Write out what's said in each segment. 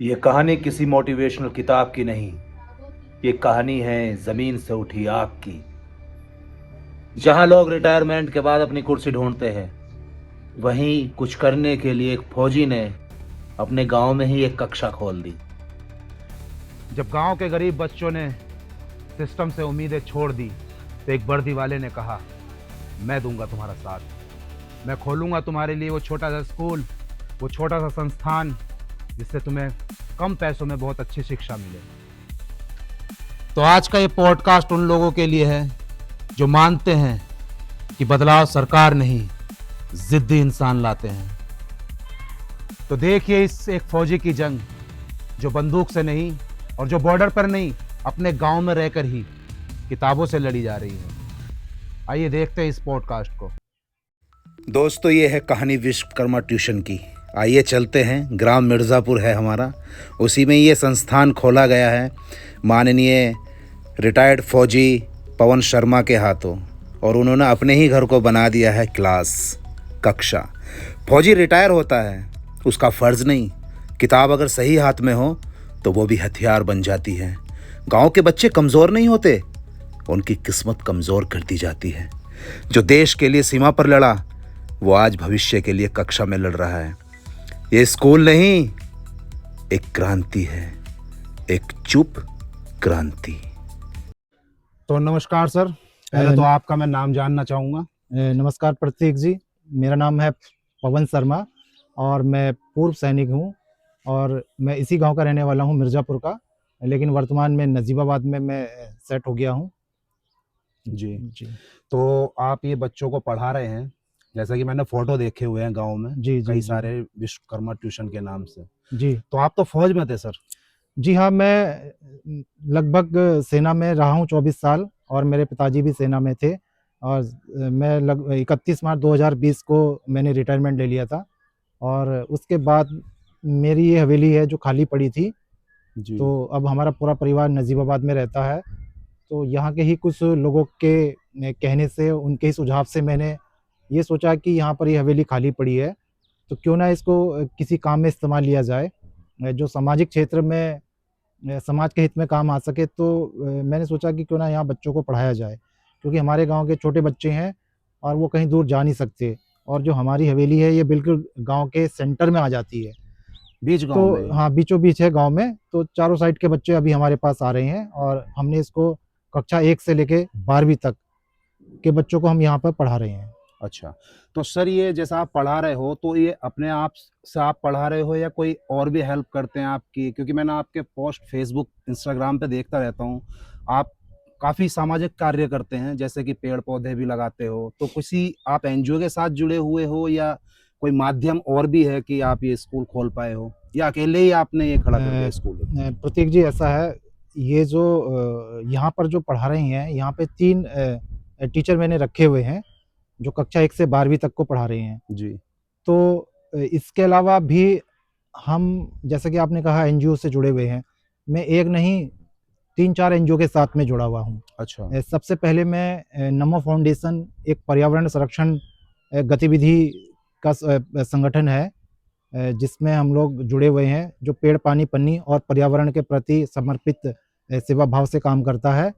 ये कहानी किसी मोटिवेशनल किताब की नहीं। ये कहानी है जमीन से उठी आग की। जहां लोग रिटायरमेंट के बाद अपनी कुर्सी ढूंढते हैं, वहीं कुछ करने के लिए एक फौजी ने अपने गांव में ही एक कक्षा खोल दी। जब गांव के गरीब बच्चों ने सिस्टम से उम्मीदें छोड़ दी तो एक वर्दी वाले ने कहा, मैं दूंगा तुम्हारा साथ। मैं खोलूंगा तुम्हारे लिए वो छोटा सा स्कूल, वो छोटा सा संस्थान, जिससे तुम्हें कम पैसों में बहुत अच्छी शिक्षा मिले। तो आज का ये पॉडकास्ट उन लोगों के लिए है जो मानते हैं कि बदलाव सरकार नहीं, जिद्दी इंसान लाते हैं। तो देखिए इस एक फौजी की जंग, जो बंदूक से नहीं और जो बॉर्डर पर नहीं, अपने गांव में रहकर ही किताबों से लड़ी जा रही है। आइए देखते हैं इस पॉडकास्ट को। दोस्तों, ये है कहानी विश्वकर्मा ट्यूशन की। आइए चलते हैं। ग्राम मिर्ज़ापुर है हमारा, उसी में ये संस्थान खोला गया है माननीय रिटायर्ड फौजी पवन शर्मा के हाथों, और उन्होंने अपने ही घर को बना दिया है क्लास, कक्षा। फौजी रिटायर होता है, उसका फ़र्ज़ नहीं, किताब अगर सही हाथ में हो तो वो भी हथियार बन जाती है। गांव के बच्चे कमज़ोर नहीं होते, उनकी किस्मत कमज़ोर कर दी जाती है। जो देश के लिए सीमा पर लड़ा, वो आज भविष्य के लिए कक्षा में लड़ रहा है। ये स्कूल नहीं, एक क्रांति है, एक चुप क्रांति। तो नमस्कार सर, पहले तो आपका मैं नाम जानना चाहूँगा। नमस्कार प्रतीक जी, मेरा नाम है पवन शर्मा और मैं पूर्व सैनिक हूँ और मैं इसी गांव का रहने वाला हूँ, मिर्ज़ापुर का, लेकिन वर्तमान में नजीबाबाद में मैं सेट हो गया हूँ। जी जी तो आप ये बच्चों को पढ़ा रहे हैं, जैसा कि मैंने फोटो देखे हुए हैं गांव में, जी कई जी सारे विश्वकर्मा ट्यूशन के नाम से। जी तो आप तो फौज में थे सर? जी हाँ, मैं लगभग सेना में रहा हूँ 24 साल और मेरे पिताजी भी सेना में थे और मैं लगभग 31 मार्च 2020 को मैंने रिटायरमेंट ले लिया था और उसके बाद मेरी ये हवेली है जो खाली पड़ी थी, जी तो अब हमारा पूरा परिवार नजीबाबाद में रहता है। तो यहाँ के ही कुछ लोगों के कहने से, उनके ही सुझाव से मैंने ये सोचा कि यहाँ पर ये हवेली खाली पड़ी है, तो क्यों ना इसको किसी काम में इस्तेमाल लिया जाए, जो सामाजिक क्षेत्र में समाज के हित में काम आ सके। तो मैंने सोचा कि क्यों ना यहाँ बच्चों को पढ़ाया जाए, क्योंकि हमारे गांव के छोटे बच्चे हैं और वो कहीं दूर जा नहीं सकते, और जो हमारी हवेली है ये बिल्कुल गांव के सेंटर में आ जाती है। बीच गांव में? तो हाँ, बीचों बीच है गांव में, तो चारों साइड के बच्चे अभी हमारे पास आ रहे हैं और हमने इसको कक्षा 1 से लेके 12वीं तक के बच्चों को हम यहाँ पर पढ़ा रहे हैं। अच्छा, तो सर ये जैसा आप पढ़ा रहे हो, तो ये अपने आप से आप पढ़ा रहे हो या कोई और भी हेल्प करते हैं आपकी? क्योंकि मैंने आपके पोस्ट फेसबुक, इंस्टाग्राम पे देखता रहता हूँ, आप काफ़ी सामाजिक कार्य करते हैं, जैसे कि पेड़ पौधे भी लगाते हो। तो किसी आप एनजीओ के साथ जुड़े हुए हो या कोई माध्यम और भी है कि आप ये स्कूल खोल पाए हो, या अकेले ही आपने ये खड़ा कर दिया स्कूल? प्रतीक जी, ऐसा है, ये जो यहाँ पर जो पढ़ा रहे हैं, यहाँ पे 3 टीचर मैंने रखे हुए हैं जो कक्षा 1 से 12वीं तक को पढ़ा रहे हैं। जी तो इसके अलावा भी हम, जैसे कि आपने कहा, एनजीओ से जुड़े हुए हैं। मैं एक नहीं 3-4 एनजीओ के साथ में जुड़ा हुआ हूँ। अच्छा। सबसे पहले मैं नमो फाउंडेशन, एक पर्यावरण संरक्षण गतिविधि का संगठन है, जिसमें हम लोग जुड़े हुए हैं, जो पेड़, पानी, पन्नी और पर्यावरण के प्रति समर्पित सेवा भाव से काम करता है,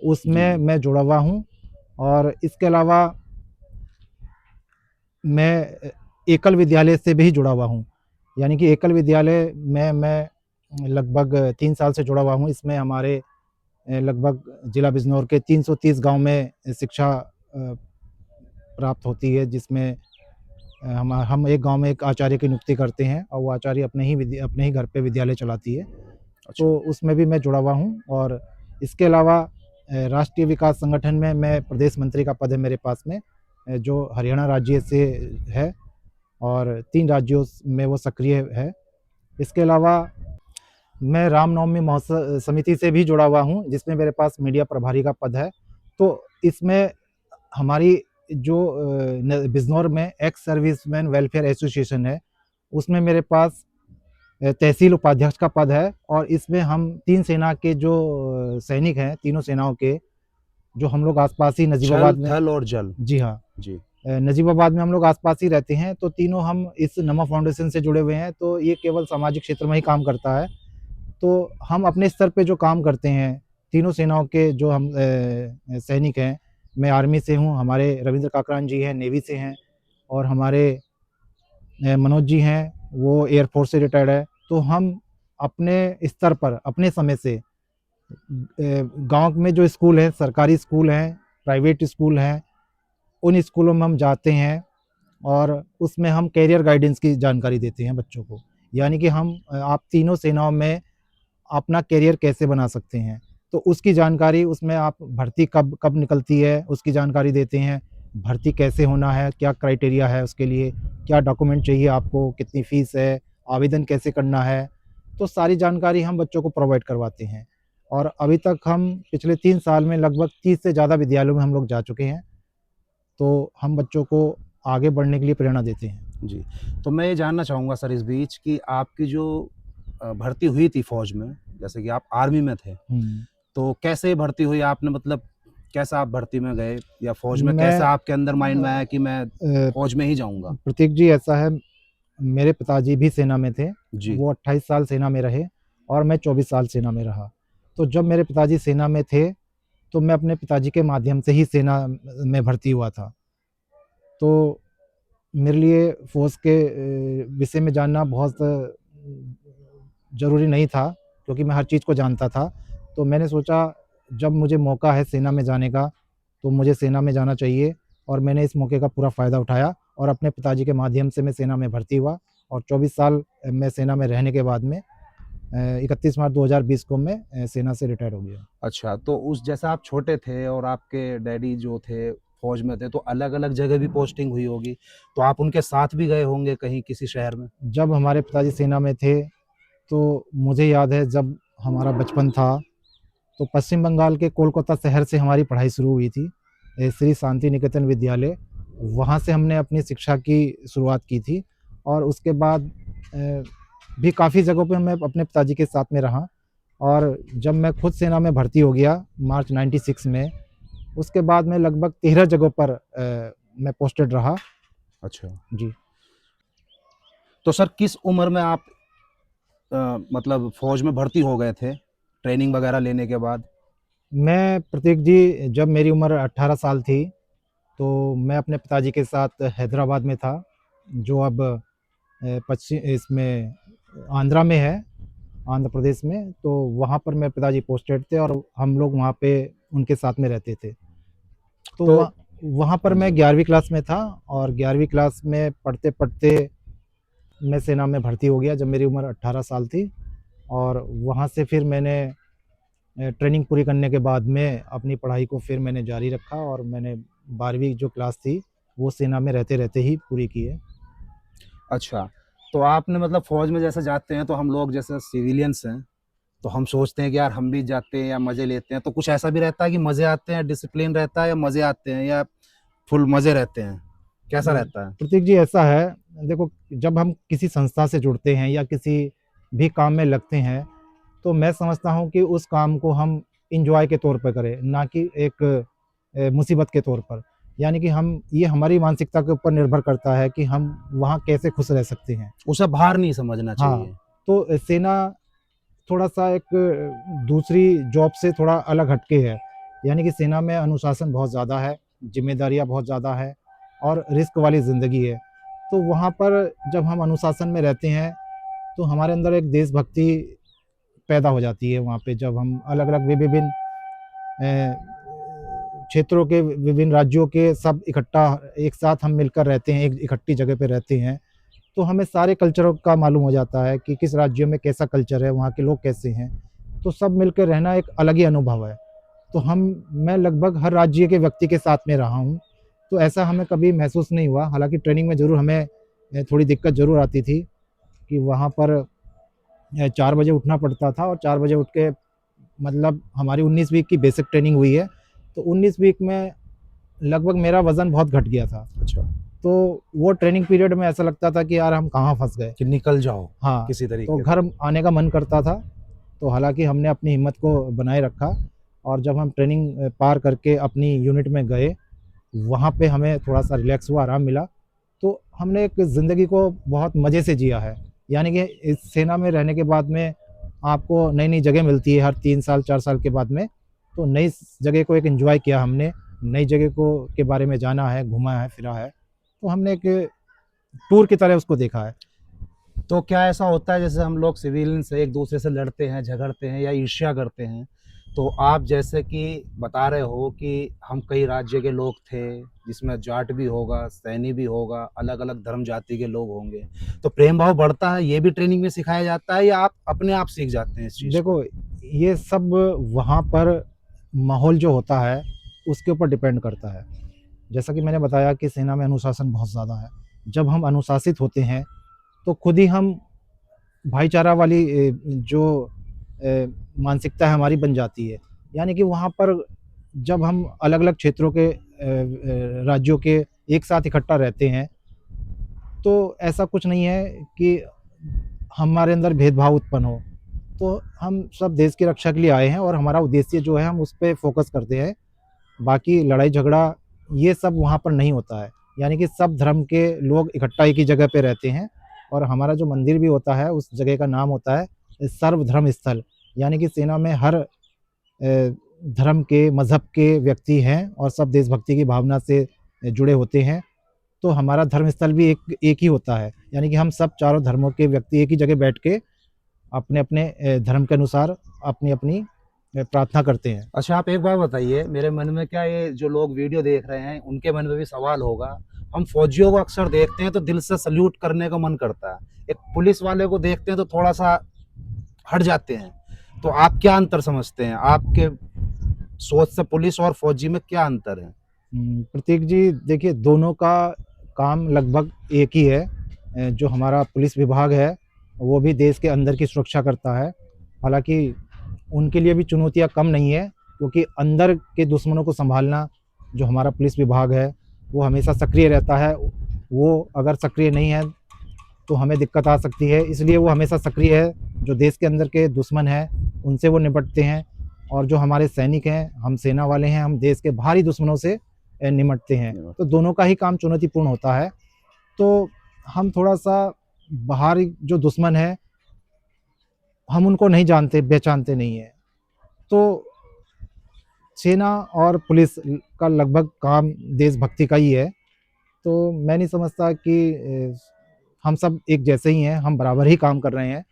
उसमें मैं जुड़ा हुआ हूँ। और इसके अलावा मैं एकल विद्यालय से भी जुड़ा हुआ हूँ, यानी कि एकल विद्यालय में मैं लगभग 3 साल से जुड़ा हुआ हूँ। इसमें हमारे लगभग जिला बिजनौर के 330 गांव में शिक्षा प्राप्त होती है, जिसमें हम एक गांव में एक आचार्य की नियुक्ति करते हैं और वो आचार्य अपने ही घर पे विद्यालय चलाती है। अच्छा। तो उसमें भी मैं जुड़ा हुआ हूँ। और इसके अलावा राष्ट्रीय विकास संगठन में मैं प्रदेश मंत्री का पद है मेरे पास में, जो हरियाणा राज्य से है और 3 राज्यों में वो सक्रिय है। इसके अलावा मैं रामनवमी महोत्सव समिति से भी जुड़ा हुआ हूँ, जिसमें मेरे पास मीडिया प्रभारी का पद है। तो इसमें हमारी जो बिजनौर में एक्स सर्विसमैन वेलफेयर एसोसिएशन है, उसमें मेरे पास तहसील उपाध्यक्ष का पद है। और इसमें हम 3 सेना के जो सैनिक हैं, तीनों सेनाओं के, जो हम लोग आसपास ही नजीबाबाद में, थल और जल। जी हाँ, जी नजीबाबाद में हम लोग आसपास ही रहते हैं, तो तीनों हम इस नमा फाउंडेशन से जुड़े हुए हैं। तो ये केवल सामाजिक क्षेत्र में ही काम करता है। तो हम अपने स्तर पे जो काम करते हैं, तीनों सेनाओं के जो हम सैनिक हैं, मैं आर्मी से हूँ, हमारे रविंद्र काकरान जी हैं नेवी से हैं, और हमारे मनोज जी हैं वो एयरफोर्स से रिटायर्ड है। तो हम अपने स्तर पर अपने समय से गांव में जो स्कूल हैं, सरकारी स्कूल हैं, प्राइवेट स्कूल हैं, उन स्कूलों में हम जाते हैं और उसमें हम कैरियर गाइडेंस की जानकारी देते हैं बच्चों को। यानी कि हम आप तीनों सेनाओं में अपना कैरियर कैसे बना सकते हैं, तो उसकी जानकारी, उसमें आप भर्ती कब कब निकलती है उसकी जानकारी देते हैं। भर्ती कैसे होना है, क्या क्राइटेरिया है उसके लिए, क्या डॉक्यूमेंट चाहिए आपको, कितनी फ़ीस है, आवेदन कैसे करना है, तो सारी जानकारी हम बच्चों को प्रोवाइड करवाते हैं। और अभी तक हम पिछले 3 साल में लगभग 30 से ज़्यादा विद्यालयों में हम लोग जा चुके हैं। तो हम बच्चों को आगे बढ़ने के लिए प्रेरणा देते हैं। जी। तो मैं ये जानना चाहूँगा सर इस बीच कि आपकी जो भर्ती हुई थी फ़ौज में, जैसे कि आप आर्मी में थे, तो कैसे भर्ती हुई आपने, मतलब कैसा आप भर्ती में गए, या फ़ौज में मैं कैसा आपके अंदर माइंड में आया कि मैं फ़ौज में ही जाऊँगा? प्रतीक जी, ऐसा है, मेरे पिताजी भी सेना में थे। जी। वो 28 साल सेना में रहे और मैं 24 साल सेना में रहा। तो जब मेरे पिताजी सेना में थे, तो मैं अपने पिताजी के माध्यम से ही सेना में भर्ती हुआ था। तो मेरे लिए फ़ौज के विषय में जानना बहुत ज़रूरी नहीं था, क्योंकि मैं हर चीज़ को जानता था। तो मैंने सोचा जब मुझे मौका है सेना में जाने का, तो मुझे सेना में जाना चाहिए, और मैंने इस मौके का पूरा फ़ायदा उठाया और अपने पिताजी के माध्यम से मैं सेना में भर्ती हुआ। और 24 साल मैं सेना में रहने के बाद में 31 मार्च 2020 को मैं सेना से रिटायर हो गया। अच्छा, तो उस जैसा आप छोटे थे और आपके डैडी जो थे फ़ौज में थे, तो अलग-अलग जगह भी पोस्टिंग हुई होगी, तो आप उनके साथ भी गए होंगे कहीं किसी शहर में? जब हमारे पिताजी सेना में थे, तो मुझे याद है जब हमारा बचपन था, तो पश्चिम बंगाल के कोलकाता शहर से हमारी पढ़ाई शुरू हुई थी, श्री शांति निकेतन विद्यालय। वहाँ से हमने अपनी शिक्षा की शुरुआत की थी, और उसके बाद भी काफ़ी जगहों पे मैं अपने पिताजी के साथ में रहा। और जब मैं खुद सेना में भर्ती हो गया मार्च 96 में, उसके बाद मैं लगभग 13 जगहों पर मैं पोस्टेड रहा। अच्छा। जी। तो सर किस उम्र में आप मतलब फ़ौज में भर्ती हो गए थे, ट्रेनिंग वगैरह लेने के बाद? मैं प्रतीक जी, जब मेरी उम्र 18 साल थी, तो मैं अपने पिताजी के साथ हैदराबाद में था, जो अब पश्चिम इसमें आंध्रा में है, आंध्र प्रदेश में। तो वहाँ पर मेरे पिताजी पोस्टेड थे और हम लोग वहाँ पे उनके साथ में रहते थे। तो तो वहाँ पर मैं 11वीं क्लास में था, और 11वीं क्लास में पढ़ते-पढ़ते मैं सेना में भर्ती हो गया जब मेरी उम्र 18 साल थी। और वहाँ से फिर मैंने ट्रेनिंग पूरी करने के बाद में अपनी पढ़ाई को फिर मैंने जारी रखा, और मैंने 12वीं जो क्लास थी वो सेना में रहते-रहते ही पूरी की है। अच्छा, तो आपने मतलब फ़ौज में जैसे जाते हैं, तो हम लोग जैसे सिविलियंस हैं, तो हम सोचते हैं कि यार हम भी जाते हैं या मज़े लेते हैं, तो कुछ ऐसा भी रहता है कि मज़े आते हैं, डिसिप्लिन रहता है, या मज़े आते हैं, या फुल मज़े रहते हैं? कैसा रहता है? प्रतीक जी, ऐसा है, देखो, जब हम किसी संस्था से जुड़ते हैं या किसी भी काम में लगते हैं, तो मैं समझता हूँ कि उस काम को हम एन्जॉय के तौर पे करें, ना कि एक मुसीबत के तौर पर। यानी कि हम, ये हमारी मानसिकता के ऊपर निर्भर करता है कि हम वहाँ कैसे खुश रह सकते हैं। उसे भार नहीं समझना हाँ, चाहिए। तो सेना थोड़ा-सा एक दूसरी जॉब से थोड़ा अलग हटके है। यानी कि सेना में अनुशासन बहुत ज़्यादा है, ज़िम्मेदारियाँ बहुत ज़्यादा है, और रिस्क वाली ज़िंदगी है। तो वहाँ पर जब हम अनुशासन में रहते हैं, तो हमारे अंदर एक देशभक्ति पैदा हो जाती है। वहाँ पे जब हम अलग-अलग विभिन्न क्षेत्रों के, विभिन्न राज्यों के सब इकट्ठा एक साथ हम मिलकर रहते हैं, एक इकट्ठी जगह पे रहते हैं, तो हमें सारे कल्चरों का मालूम हो जाता है कि किस राज्यों में कैसा कल्चर है, वहाँ के लोग कैसे हैं। तो सब मिलकर रहना एक अलग ही अनुभव है। तो मैं लगभग हर राज्य के व्यक्ति के साथ में रहा हूँ, तो ऐसा हमें कभी महसूस नहीं हुआ। हालाँकि ट्रेनिंग में ज़रूर हमें थोड़ी दिक्कत ज़रूर आती थी कि वहाँ पर 4 बजे उठना पड़ता था, और 4 बजे उठ के, मतलब हमारी 19 वीक की बेसिक ट्रेनिंग हुई है, तो 19 वीक में लगभग मेरा वज़न बहुत घट गया था। अच्छा, तो वो ट्रेनिंग पीरियड में ऐसा लगता था कि यार हम कहाँ फँस गए। कि निकल जाओ हाँ, किसी तो तरीके से। घर आने का मन करता था। तो हालाँकि हमने अपनी हिम्मत को बनाए रखा, और जब हम ट्रेनिंग पार करके अपनी यूनिट में गए, वहाँ पे हमें थोड़ा सा रिलैक्स हुआ, आराम मिला। तो हमने एक ज़िंदगी को बहुत मज़े से जिया है। यानी कि इस सेना में रहने के बाद में आपको नई-नई जगह मिलती है हर 3 साल 4 साल के बाद में। तो नई जगह को एक एन्जॉय किया हमने, नई जगह को के बारे में जाना है, घूमा है, फिरा है। तो हमने एक टूर की तरह उसको देखा है। तो क्या ऐसा होता है जैसे हम लोग सिविलियन से एक दूसरे से लड़ते हैं, झगड़ते हैं या ईर्ष्या करते हैं, तो आप जैसे कि बता रहे हो कि हम कई राज्य के लोग थे, जिसमें जाट भी होगा, सैनी भी होगा, अलग अलग धर्म जाति के लोग होंगे, तो प्रेम भाव बढ़ता है, ये भी ट्रेनिंग में सिखाया जाता है या आप अपने आप सीख जाते हैं इस चीज़ को? देखो, ये सब वहाँ पर माहौल जो होता है, उसके ऊपर डिपेंड करता है। जैसा कि मैंने बताया कि सेना में अनुशासन बहुत ज़्यादा है। जब हम अनुशासित होते हैं, तो खुद ही हम भाईचारा वाली मानसिकता है हमारी बन जाती है। यानी कि वहाँ पर जब हम अलग-अलग क्षेत्रों के राज्यों के एक साथ इकट्ठा रहते हैं, तो ऐसा कुछ नहीं है कि हमारे अंदर भेदभाव उत्पन्न हो। तो हम सब देश की रक्षा के लिए आए हैं और हमारा उद्देश्य जो है हम उस पे फ़ोकस करते हैं। बाकी लड़ाई-झगड़ा ये सब वहाँ पर नहीं होता है। यानी कि सब धर्म के लोग इकट्ठा एक ही जगह पे रहते हैं और हमारा जो मंदिर भी होता है, उस जगह का नाम होता है सर्वधर्म स्थल। यानी कि सेना में हर धर्म के, मज़हब के व्यक्ति हैं और सब देशभक्ति की भावना से जुड़े होते हैं। तो हमारा धर्म स्थल भी एक ही होता है। यानी कि हम सब चारों धर्मों के व्यक्ति एक ही जगह बैठ के अपने-अपने धर्म के अनुसार अपनी-अपनी प्रार्थना करते हैं। अच्छा, आप एक बात बताइए, मेरे मन में क्या, ये जो लोग वीडियो देख रहे हैं उनके मन में भी सवाल होगा। हम फौजियों को अक्सर देखते हैं तो दिल से सल्यूट करने का मन करता है, एक पुलिस वाले को देखते हैं तो थोड़ा सा हट जाते हैं। तो आप क्या अंतर समझते हैं? आपके सोच से पुलिस और फौजी में क्या अंतर है? प्रतीक जी, देखिए दोनों का काम लगभग एक ही है। जो हमारा पुलिस विभाग है, वो भी देश के अंदर की सुरक्षा करता है। हालाँकि उनके लिए भी चुनौतियाँ कम नहीं है, क्योंकि अंदर के दुश्मनों को सँभालना जो हमारा पुलिस विभाग है, वो हमेशा सक्रिय रहता है। वो अगर सक्रिय नहीं है, तो हमें दिक्कत आ सकती है, इसलिए वो हमेशा सक्रिय है। जो देश के अंदर के दुश्मन हैं, उनसे वो निपटते हैं और जो हमारे सैनिक हैं, हम सेना वाले हैं, हम देश के बाहरी दुश्मनों से निपटते हैं। तो दोनों का ही काम चुनौतीपूर्ण होता है। तो हम थोड़ा-सा बाहरी जो दुश्मन है, हम उनको नहीं जानते, पहचानते नहीं हैं। तो सेना और पुलिस का लगभग काम देशभक्ति का ही है। तो मैं नहीं समझता कि हम सब एक जैसे ही हैं, हम बराबर ही काम कर रहे हैं।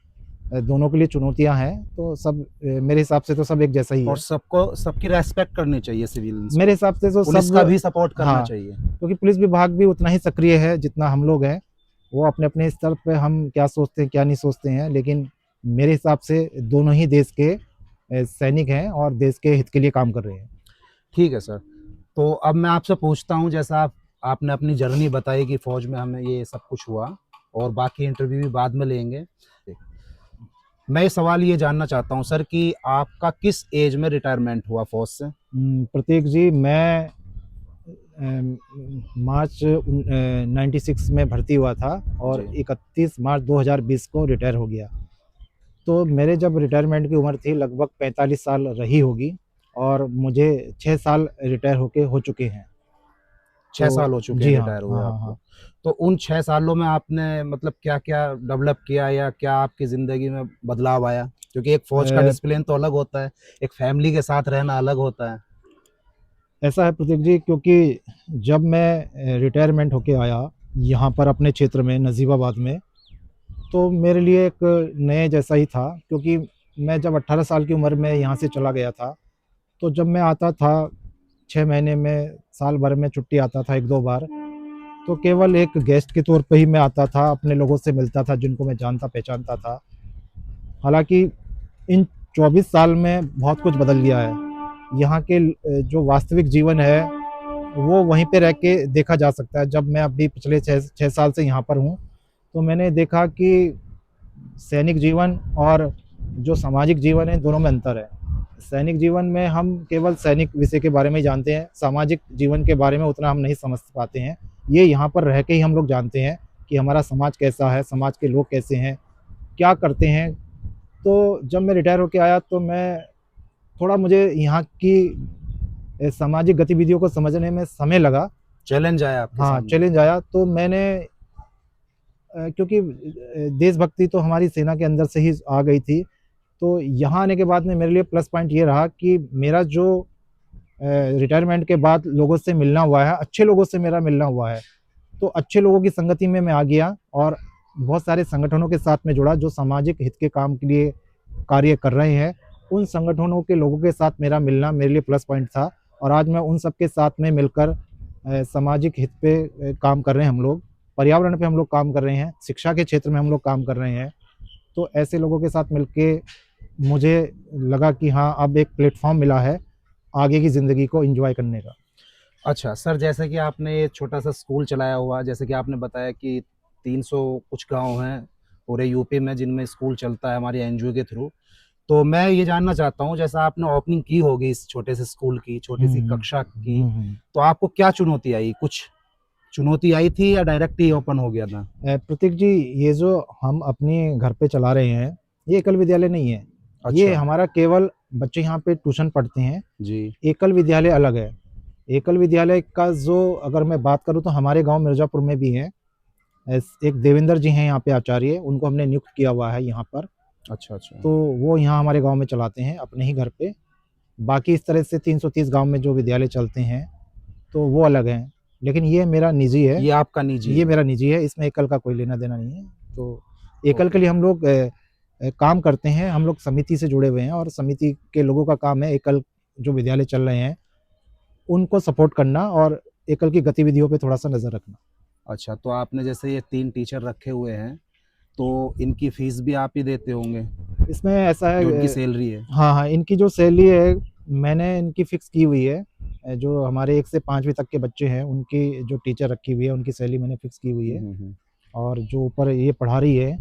दोनों के लिए चुनौतियाँ हैं, तो सब मेरे हिसाब से तो सब एक जैसा ही है। और सबको सबकी रेस्पेक्ट करनी चाहिए सिविलियंस को। मेरे हिसाब से तो पुलिस सब का भी सपोर्ट करना हाँ, चाहिए। क्योंकि पुलिस विभाग भी उतना ही सक्रिय है जितना हम लोग हैं। वो अपने-अपने स्तर पे हम क्या सोचते हैं, क्या नहीं सोचते हैं, लेकिन मेरे हिसाब से दोनों ही देश के सैनिक हैं और देश के हित के लिए काम कर रहे हैं। ठीक है सर। तो अब मैं आपसे पूछता हूँ, जैसा आपने अपनी जर्नी बताई कि फ़ौज में हमें ये सब कुछ हुआ और बाकी इंटरव्यू भी बाद में लेंगे। मैं ये सवाल ये जानना चाहता हूँ सर कि आपका किस एज में रिटायरमेंट हुआ फ़ौज से? प्रतीक जी, मैं मार्च 96 में भर्ती हुआ था और जी। 31 मार्च 2020 को रिटायर हो गया। तो मेरे जब रिटायरमेंट की उम्र थी लगभग 45 साल रही होगी और मुझे 6 साल रिटायर हो चुके हैं। 6 साल हो चुके जी हैं हाँ, रिटायर हुए हाँ, हाँ, आपको। हाँ। तो उन 6 सालों में आपने मतलब क्या-क्या डेवलप किया या क्या आपकी ज़िंदगी में बदलाव आया? क्योंकि एक फ़ौज का अ, डिसिप्लिन तो अलग होता है, एक फैमिली के साथ रहना अलग होता है। ऐसा है प्रतीक जी, क्योंकि जब मैं रिटायरमेंट होके आया यहाँ पर अपने क्षेत्र में नज़ीबाबाद में, तो मेरे लिए एक नए जैसा ही था, क्योंकि मैं जब 18 साल की उम्र में यहाँ से चला गया था, तो जब मैं आता था 6 महीने में, साल भर में छुट्टी आता था 1-2 बार, तो केवल एक गेस्ट के तौर पे ही मैं आता था, अपने लोगों से मिलता था जिनको मैं जानता पहचानता था। हालाँकि इन 24 साल में बहुत कुछ बदल गया है। यहाँ के जो वास्तविक जीवन है, वो वहीं पे रह के देखा जा सकता है। जब मैं अभी पिछले 6 साल से यहाँ पर हूँ, तो मैंने देखा कि सैनिक जीवन और जो सामाजिक जीवन है, दोनों में अंतर है। सैनिक जीवन में हम केवल सैनिक विषय के बारे में ही जानते हैं, सामाजिक जीवन के बारे में उतना हम नहीं समझ पाते हैं। ये यहाँ पर रह के ही हम लोग जानते हैं कि हमारा समाज कैसा है, समाज के लोग कैसे हैं, क्या करते हैं। तो जब मैं रिटायर होके आया, तो मैं थोड़ा मुझे यहाँ की सामाजिक गतिविधियों को समझने में समय लगा। चैलेंज आया आपके हाँ, सामने? चैलेंज आया तो मैंने क्योंकि देशभक्ति तो हमारी सेना के अंदर से ही आ गई थी, तो यहाँ आने के बाद में मेरे लिए प्लस पॉइंट ये रहा कि मेरा जो रिटायरमेंट के बाद लोगों से मिलना हुआ है, अच्छे लोगों से मेरा मिलना हुआ है। तो अच्छे लोगों की संगति में मैं आ गया और बहुत सारे संगठनों के साथ में जुड़ा जो सामाजिक हित के काम के लिए कार्य कर रहे हैं। उन संगठनों के लोगों के साथ मेरा मिलना मेरे लिए प्लस पॉइंट था और आज मैं उन सब के साथ में मिलकर सामाजिक हित पे काम कर रहे हैं हम लोग, पर्यावरण पे हम लोग काम कर रहे हैं, शिक्षा के क्षेत्र में हम लोग काम कर रहे हैं। तो ऐसे लोगों के साथ मिलके मुझे लगा कि हाँ, अब एक प्लेटफॉर्म मिला है आगे की ज़िंदगी को एंजॉय करने का। अच्छा सर, जैसे कि आपने ये छोटा सा स्कूल चलाया हुआ, जैसे कि आपने बताया कि 300 कुछ गांव हैं पूरे यूपी में जिनमें स्कूल चलता है हमारी एनजीओ के थ्रू। तो मैं ये जानना चाहता हूँ, जैसा आपने ओपनिंग की होगी इस छोटे से स्कूल की, छोटी सी कक्षा की, तो आपको क्या चुनौती आई? कुछ चुनौती आई थी या डायरेक्ट ही ओपन हो गया था? प्रतीक जी, ये जो हम अपने घर पे चला रहे हैं, ये एकल विद्यालय नहीं है। ये अच्छा। हमारा केवल बच्चे यहाँ पे ट्यूशन पढ़ते हैं। जी। एकल विद्यालय अलग है। एकल विद्यालय का जो अगर मैं बात करूँ तो हमारे गांव मिर्ज़ापुर में भी है। एक देवेंद्र जी हैं यहाँ पे आचार्य, उनको हमने नियुक्त किया हुआ है यहाँ पर। अच्छा अच्छा। तो वो यहाँ हमारे गांव में चलाते हैं अपने ही घर पे। बाकी इस तरह से 330 गांव में जो विद्यालय चलते हैं तो वो अलग हैं, लेकिन ये मेरा निजी है। ये आपका निजी ये है? मेरा निजी है, इसमें एकल का कोई लेना देना नहीं है। तो एकल के लिए हम लोग काम करते हैं, हम लोग समिति से जुड़े हुए हैं और समिति के लोगों का काम है एकल जो विद्यालय चल रहे हैं उनको सपोर्ट करना और एकल की गतिविधियों पे थोड़ा सा नज़र रखना। अच्छा, तो आपने जैसे ये 3 टीचर रखे हुए हैं, तो इनकी फीस भी आप ही देते होंगे, इसमें ऐसा है जो इनकी सैलरी है? हाँ हाँ, इनकी जो सैलरी है मैंने इनकी फिक्स की हुई है। जो हमारे 1 से 5वीं तक के बच्चे हैं उनकी जो टीचर रखी हुई है उनकी सैलरी मैंने फिक्स की हुई है। और जो ऊपर ये पढ़ा रही है,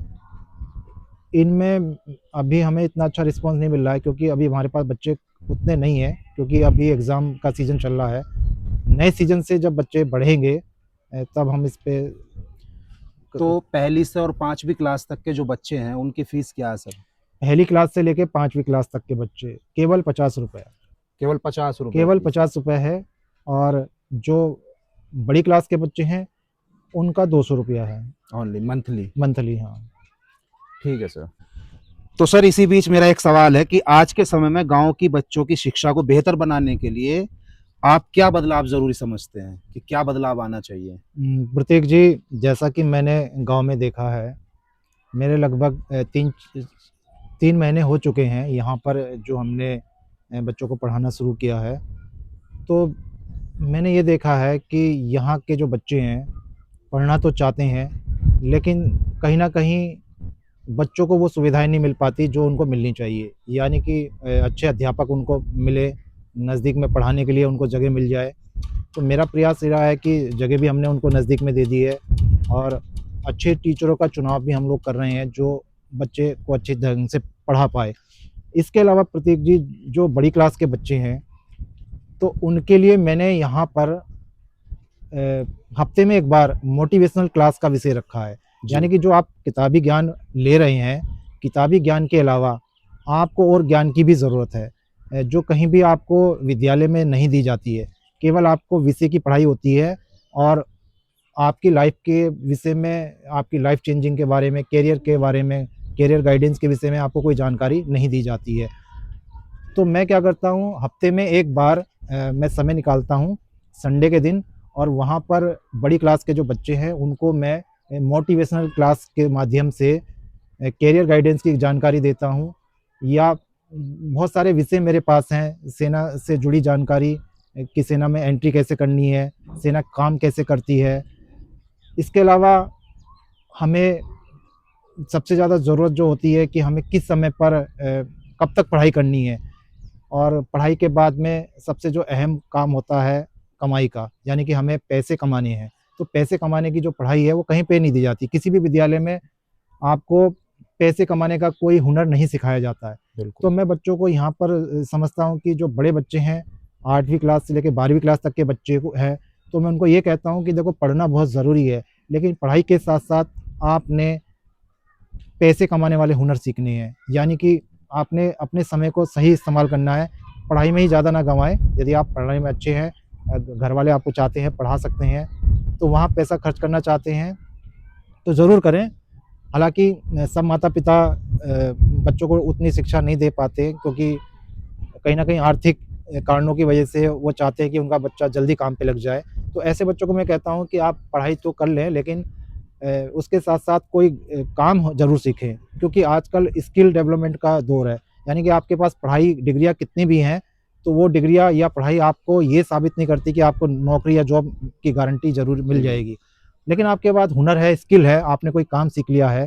इनमें अभी हमें इतना अच्छा रिस्पॉन्स नहीं मिल रहा है क्योंकि अभी हमारे पास बच्चे उतने नहीं हैं, क्योंकि अभी एग्ज़ाम का सीज़न चल रहा है। नए सीज़न से जब बच्चे बढ़ेंगे तब हम इस पे तो पहली से और 5वीं क्लास तक के जो बच्चे हैं उनकी फीस क्या है सर? पहली क्लास से लेके 5वीं क्लास तक के बच्चे केवल 50 रुपये, केवल 50 रुपये? केवल फीस? 50 रुपये है। और जो बड़ी क्लास के बच्चे हैं उनका 200 रुपया है ओनली मंथली? मंथली। हाँ, ठीक है सर। तो सर इसी बीच मेरा एक सवाल है कि आज के समय में गांव की बच्चों की शिक्षा को बेहतर बनाने के लिए आप क्या बदलाव जरूरी समझते हैं कि क्या बदलाव आना चाहिए? प्रतीक जी, जैसा कि मैंने गांव में देखा है, मेरे लगभग 3 महीने हो चुके हैं यहाँ पर जो हमने बच्चों को पढ़ाना शुरू किया है। तो मैंने ये देखा है कि यहाँ के जो बच्चे हैं पढ़ना तो चाहते हैं, लेकिन कहीं न कहीं बच्चों को वो सुविधाएँ नहीं मिल पाती जो उनको मिलनी चाहिए। यानी कि अच्छे अध्यापक उनको मिले, नज़दीक में पढ़ाने के लिए उनको जगह मिल जाए। तो मेरा प्रयास ये रहा है कि जगह भी हमने उनको नज़दीक में दे दी है और अच्छे टीचरों का चुनाव भी हम लोग कर रहे हैं जो बच्चे को अच्छे ढंग से पढ़ा पाए। इसके अलावा प्रतीक जी, जो बड़ी क्लास के बच्चे हैं तो उनके लिए मैंने यहाँ पर हफ्ते में एक बार मोटिवेशनल क्लास का विषय रखा है। यानी कि जो आप किताबी ज्ञान ले रहे हैं, किताबी ज्ञान के अलावा आपको और ज्ञान की भी ज़रूरत है, जो कहीं भी आपको विद्यालय में नहीं दी जाती है। केवल आपको विषय की पढ़ाई होती है और आपकी लाइफ के विषय में, आपकी लाइफ चेंजिंग के बारे में, करियर के बारे में, करियर गाइडेंस के विषय में आपको कोई जानकारी नहीं दी जाती है। तो मैं क्या करता हूँ, हफ्ते में एक बार मैं समय निकालता हूँ संडे के दिन और वहाँ पर बड़ी क्लास के जो बच्चे हैं उनको मैं मोटिवेशनल क्लास के माध्यम से करियर गाइडेंस की जानकारी देता हूँ। या बहुत सारे विषय मेरे पास हैं, सेना से जुड़ी जानकारी कि सेना में एंट्री कैसे करनी है, सेना काम कैसे करती है। इसके अलावा हमें सबसे ज़्यादा ज़रूरत जो होती है कि हमें किस समय पर कब तक पढ़ाई करनी है, और पढ़ाई के बाद में सबसे जो अहम काम होता है कमाई का, यानी कि हमें पैसे कमाने हैं। तो पैसे कमाने की जो पढ़ाई है वो कहीं पे नहीं दी जाती। किसी भी विद्यालय में आपको पैसे कमाने का कोई हुनर नहीं सिखाया जाता है। तो मैं बच्चों को यहाँ पर समझता हूँ कि जो बड़े बच्चे हैं 8वीं क्लास से लेकर 12वीं क्लास तक के बच्चे को है, तो मैं उनको ये कहता हूँ कि देखो, पढ़ना बहुत ज़रूरी है, लेकिन पढ़ाई के साथ साथ आपने पैसे कमाने वाले हुनर सीखने हैं। यानी कि आपने अपने समय को सही इस्तेमाल करना है। पढ़ाई में ही ज़्यादा ना गंवाएं। यदि आप पढ़ाई में अच्छे हैं, घर वाले आपको चाहते हैं पढ़ा सकते हैं, तो वहाँ पैसा खर्च करना चाहते हैं तो ज़रूर करें। हालाँकि सब माता-पिता बच्चों को उतनी शिक्षा नहीं दे पाते, क्योंकि कहीं न कहीं आर्थिक कारणों की वजह से वो चाहते हैं कि उनका बच्चा जल्दी काम पे लग जाए। तो ऐसे बच्चों को मैं कहता हूँ कि आप पढ़ाई तो कर लें, लेकिन उसके साथ-साथ कोई काम ज़रूर सीखें, क्योंकि आजकल स्किल डेवलपमेंट का दौर है। यानी कि आपके पास पढ़ाई डिग्रियाँ कितनी भी हैं, तो वो डिग्रियाँ या पढ़ाई आपको ये साबित नहीं करती कि आपको नौकरी या जॉब की गारंटी ज़रूर मिल जाएगी। लेकिन आपके पास हुनर है, स्किल है, आपने कोई काम सीख लिया है,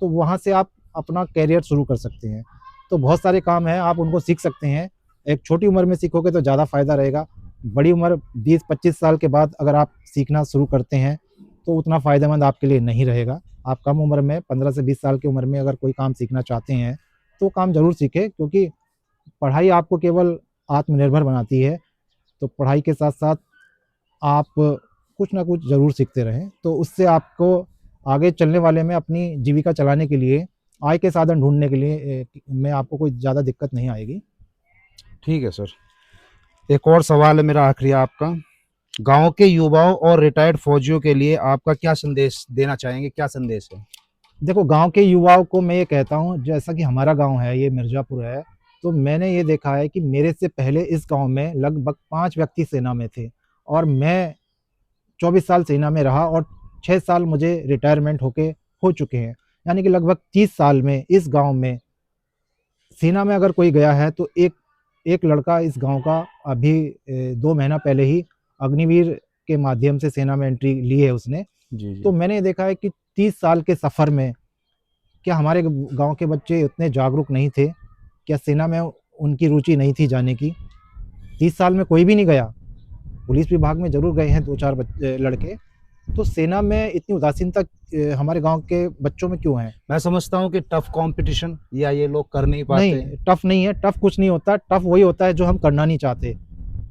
तो वहाँ से आप अपना करियर शुरू कर सकते हैं। तो बहुत सारे काम हैं, आप उनको सीख सकते हैं। एक छोटी उम्र में सीखोगे तो ज़्यादा फ़ायदा रहेगा। बड़ी उम्र 20-25 साल के बाद अगर आप सीखना शुरू करते हैं, तो उतना फ़ायदेमंद आपके लिए नहीं रहेगा। आप कम उम्र में 15 से 20 साल की उम्र में अगर कोई काम सीखना चाहते हैं, तो काम ज़रूर सीखें, क्योंकि पढ़ाई आपको केवल आत्मनिर्भर बनाती है। तो पढ़ाई के साथ-साथ आप कुछ ना कुछ ज़रूर सीखते रहें, तो उससे आपको आगे चलने वाले में अपनी जीविका चलाने के लिए, आय के साधन ढूँढने के लिए में आपको कोई ज़्यादा दिक्कत नहीं आएगी। ठीक है सर। एक और सवाल है मेरा आखिरी आपका। गांव के युवाओं और रिटायर्ड फौजियों के लिए आपका क्या संदेश देना चाहेंगे, क्या संदेश है? देखो, गाँव के युवाओं को मैं ये कहता हूँ, जैसा कि हमारा गाँव है, ये मिर्ज़ापुर है, तो मैंने ये देखा है कि मेरे से पहले इस गाँव में लगभग 5 व्यक्ति सेना में थे, और मैं 24 साल सेना में रहा और 6 साल मुझे रिटायरमेंट हो चुके हैं। यानी कि लगभग 30 साल में इस गाँव में सेना में अगर कोई गया है, तो एक लड़का इस गाँव का अभी 2 महीना पहले ही अग्निवीर के माध्यम से सेना में एंट्री ली है उसने। जी, जी। तो मैंने ये देखा है कि 30 साल के सफ़र में क्या हमारे गाँव के बच्चे उतने जागरूक नहीं थे? क्या सेना में उनकी रुचि नहीं थी जाने की? 30 साल में कोई भी नहीं गया। पुलिस विभाग में ज़रूर गए हैं 2-4 लड़के। तो सेना में इतनी उदासीनता हमारे गाँव के बच्चों में क्यों है? मैं समझता हूँ कि टफ कंपटीशन या ये लोग कर नहीं पाते। नहीं, टफ़ नहीं है, टफ़ कुछ नहीं होता, टफ़ वही होता है जो हम करना नहीं चाहते।